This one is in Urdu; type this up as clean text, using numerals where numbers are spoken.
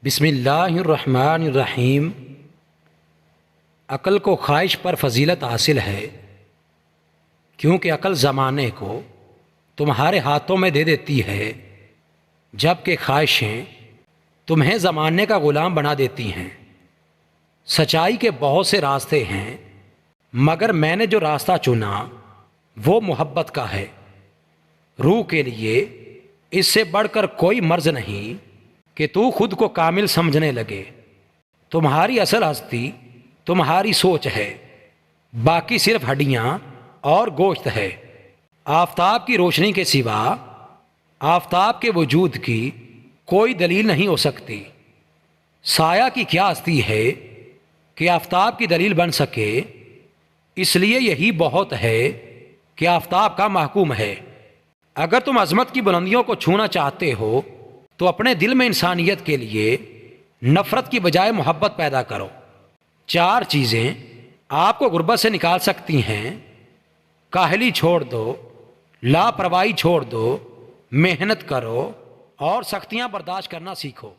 بسم اللہ الرحمن الرحیم۔ عقل کو خواہش پر فضیلت حاصل ہے، کیونکہ عقل زمانے کو تمہارے ہاتھوں میں دے دیتی ہے، جبکہ خواہشیں تمہیں زمانے کا غلام بنا دیتی ہیں۔ سچائی کے بہت سے راستے ہیں، مگر میں نے جو راستہ چنا وہ محبت کا ہے۔ روح کے لیے اس سے بڑھ کر کوئی مرض نہیں کہ تو خود کو کامل سمجھنے لگے۔ تمہاری اصل ہستی تمہاری سوچ ہے، باقی صرف ہڈیاں اور گوشت ہے۔ آفتاب کی روشنی کے سوا آفتاب کے وجود کی کوئی دلیل نہیں ہو سکتی۔ سایہ کی کیا ہستی ہے کہ آفتاب کی دلیل بن سکے؟ اس لیے یہی بہت ہے کہ آفتاب کا محکوم ہے۔ اگر تم عظمت کی بلندیوں کو چھونا چاہتے ہو تو اپنے دل میں انسانیت کے لیے نفرت کی بجائے محبت پیدا کرو۔ 4 چیزیں آپ کو غربت سے نکال سکتی ہیں: کاہلی چھوڑ دو، لاپرواہی چھوڑ دو، محنت کرو اور سختیاں برداشت کرنا سیکھو۔